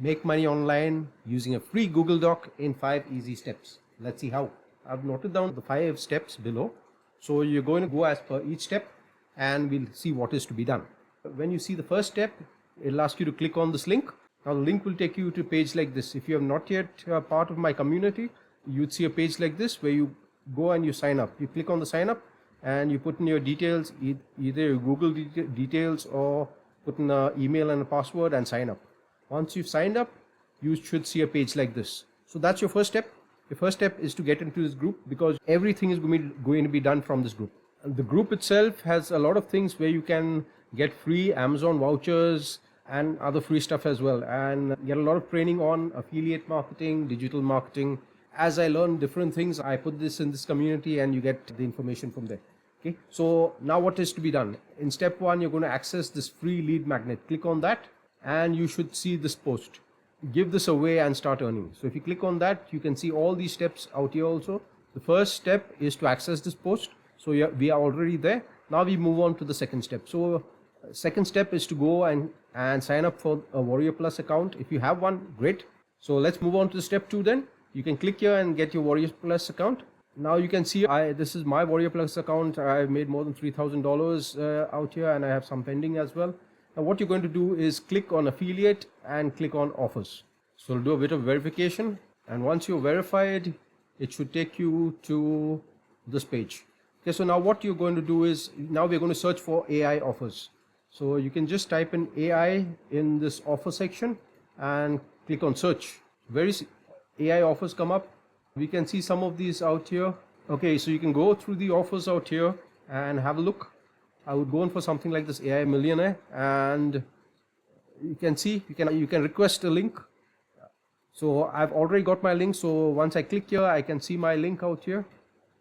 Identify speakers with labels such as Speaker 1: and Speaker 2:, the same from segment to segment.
Speaker 1: Make money online using a free Google Doc in 5 easy steps. Let's see how. I've noted down the 5 steps below. So you're going to go as per each step and we'll see what is to be done. When you see the first step, it'll ask you to click on this link. Now the link will take you to a page like this. If you have not yet part of my community, you'd see a page like this where you go and you sign up. You click on the sign up and you put in your details, either your Google details or put in an email and a password and sign up. Once you've signed up, you should see a page like this. So that's your first step. The first step is to get into this group because everything is going to be done from this group. And the group itself has a lot of things where you can get free Amazon vouchers and other free stuff as well, and get a lot of training on affiliate marketing, digital marketing. As I learn different things, I put this in this community and you get the information from there. Okay, so now what is to be done? In step 1, you're going to access this free lead magnet. Click on that and you should see this post. Give this away and start earning. So if you click on that, you can see all these steps out here also. The first step is to access this post. So we are already there. Now we move on to the second step. So second step is to go and sign up for a Warrior Plus account. If you have one, great. So let's move on to step 2 then. You can click here and get your Warrior Plus account. Now you can see this is my Warrior Plus account. I've made more than $3,000 out here and I have some pending as well. Now what you're going to do is click on affiliate and click on offers. So we'll do a bit of verification, and once you're verified, it should take you to this page. Okay, so now what you're going to do is, now we're going to search for AI offers. So you can just type in AI in this offer section and click on search. AI offers come up. We can see some of these out here. Okay, so you can go through the offers out here and have a look. I would go in for something like this AI Millionaire, and you can see you can request a link. So I've already got my link. So once I click here, I can see my link out here.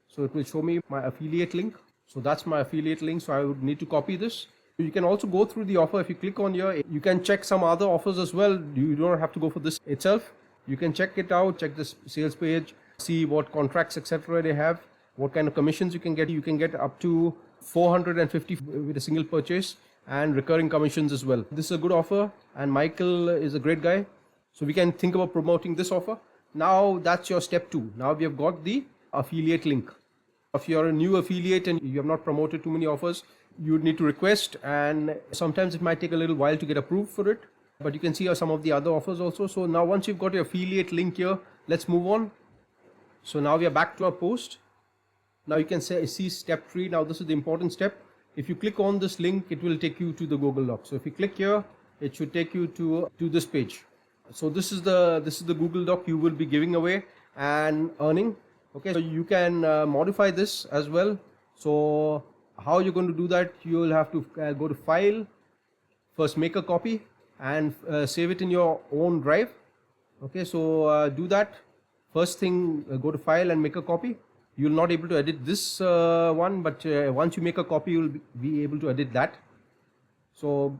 Speaker 1: So it will show me my affiliate link. So that's my affiliate link. So I would need to copy this. You can also go through the offer. If you click on here, you can check some other offers as well. You don't have to go for this itself. You can check it out, check this sales page, see what contracts, etc. they have, what kind of commissions you can get. You can get up to 450 with a single purchase and recurring commissions as well. This is a good offer, and Michael is a great guy. So we can think about promoting this offer. Now that's your step 2. Now we have got the affiliate link. If you're a new affiliate and you have not promoted too many offers, you would need to request, and sometimes it might take a little while to get approved for it. But you can see some of the other offers also. So now once you've got your affiliate link here, let's move on. So now we are back to our post. Now you can see step 3. Now this is the important step. If you click on this link, it will take you to the Google Doc. So if you click here, it should take you to this page. So this is the Google Doc you will be giving away and earning. Okay, so you can modify this as well. So how you're going to do that? You will have to go to File, first make a copy and save it in your own drive. Okay, so do that. First thing, go to File and make a copy. You're not able to edit this one, but once you make a copy, you'll be able to edit that. So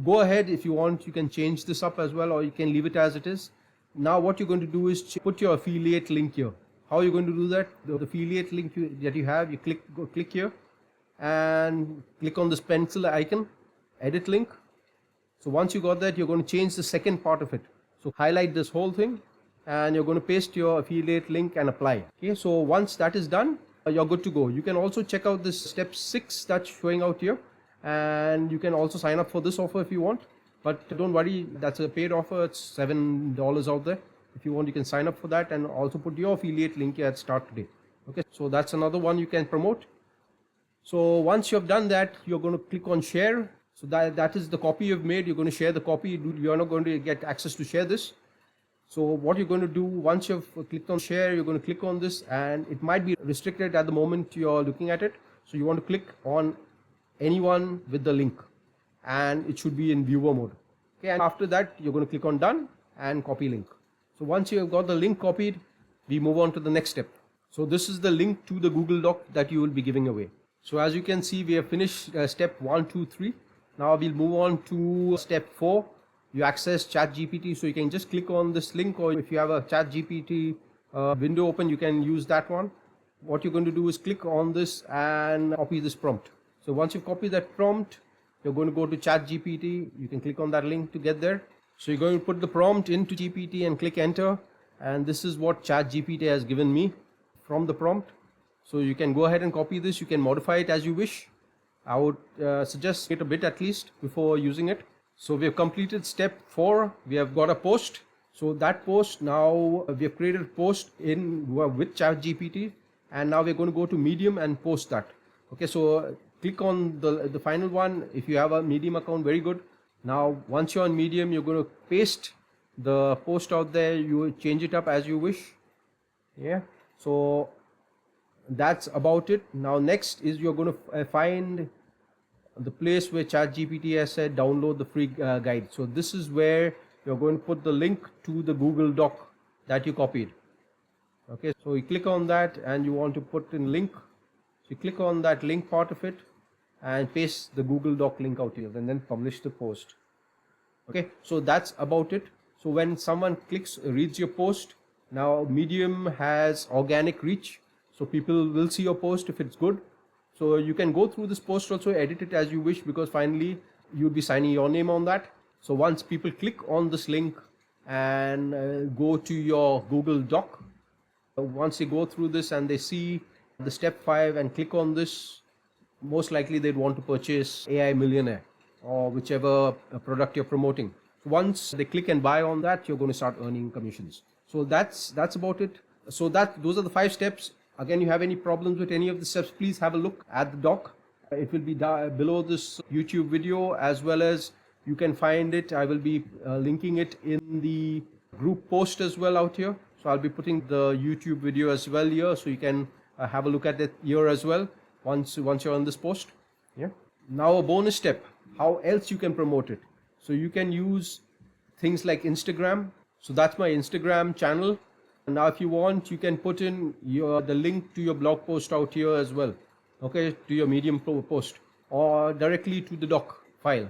Speaker 1: go ahead. If you want, you can change this up as well, or you can leave it as it is. Now what you're going to do is put your affiliate link here. How are you going to do that? The affiliate link that you have, you click here and click on this pencil icon, edit link. So once you got that, you're going to change the second part of it. So highlight this whole thing and you're going to paste your affiliate link and apply. Okay, so once that is done, you're good to go. You can also check out this step 6 that's showing out here, and you can also sign up for this offer if you want. But don't worry, that's a paid offer. It's $7 out there. If you want, you can sign up for that and also put your affiliate link here at start today. Okay, so that's another one you can promote. So once you have done that, you're going to click on share. So that is the copy you've made. You're going to share the copy. You're not going to get access to share this. So what you're going to do, once you've clicked on share, you're going to click on this, and it might be restricted at the moment you're looking at it. So you want to click on anyone with the link, and it should be in viewer mode. Okay, and after that, you're going to click on done and copy link. So once you've got the link copied, we move on to the next step. So this is the link to the Google Doc that you will be giving away. So as you can see, we have finished step 1, 2, 3. Now we'll move on to step 4. You access ChatGPT, so you can just click on this link, or if you have a ChatGPT window open, you can use that one. What you're going to do is click on this and copy this prompt. So once you copy that prompt, you're going to go to ChatGPT. You can click on that link to get there. So you're going to put the prompt into GPT and click enter, and this is what ChatGPT has given me from the prompt. So you can go ahead and copy this. You can modify it as you wish. I would suggest it a bit at least before using it. So we have completed step 4. We have got a post. So that post, now we have created a post with ChatGPT, and now we're going to go to Medium and post that. Okay, so click on the final one. If you have a Medium account, very good. Now once you're on Medium, you're going to paste the post out there. You change it up as you wish. Yeah, so that's about it. Now next is you're going to find the place where ChatGPT has said download the free guide. So this is where you're going to put the link to the Google Doc that you copied. Okay, so you click on that and you want to put in link. So you click on that link part of it and paste the Google Doc link out here, and then publish the post. Okay, so that's about it. So when someone reads your post, now Medium has organic reach, so people will see your post if it's good. So you can go through this post also, edit it as you wish, because finally you'll be signing your name on that. So once people click on this link and go to your Google Doc, once they go through this and they see the step 5 and click on this, most likely they'd want to purchase AI Millionaire or whichever product you're promoting. Once they click and buy on that, you're going to start earning commissions. So that's about it. So those are the 5 steps. Again, you have any problems with any of the steps, please have a look at the doc. It will be below this YouTube video, as well as you can find it. I will be linking it in the group post as well out here. So I'll be putting the YouTube video as well here, so you can have a look at it here as well once you're on this post. Yeah. Now a bonus step, how else you can promote it. So you can use things like Instagram. So that's my Instagram channel. Now if you want, you can put in the link to your blog post out here as well. Okay, to your Medium post, or directly to the doc file.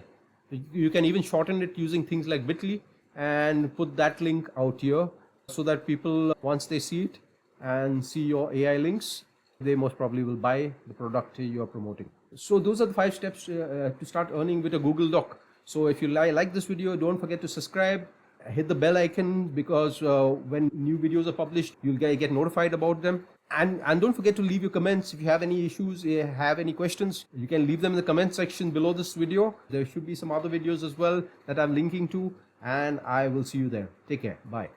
Speaker 1: You can even shorten it using things like bit.ly and put that link out here, so that people, once they see it and see your AI links, they most probably will buy the product you're promoting. So those are the 5 steps to start earning with a Google Doc. So if you like this video, don't forget to subscribe, hit the bell icon, because when new videos are published, you'll get notified about them. And don't forget to leave your comments. If you have any issues, have any questions, you can leave them in the comment section below this video. There should be some other videos as well that I'm linking to, and I will see you there. Take care. Bye.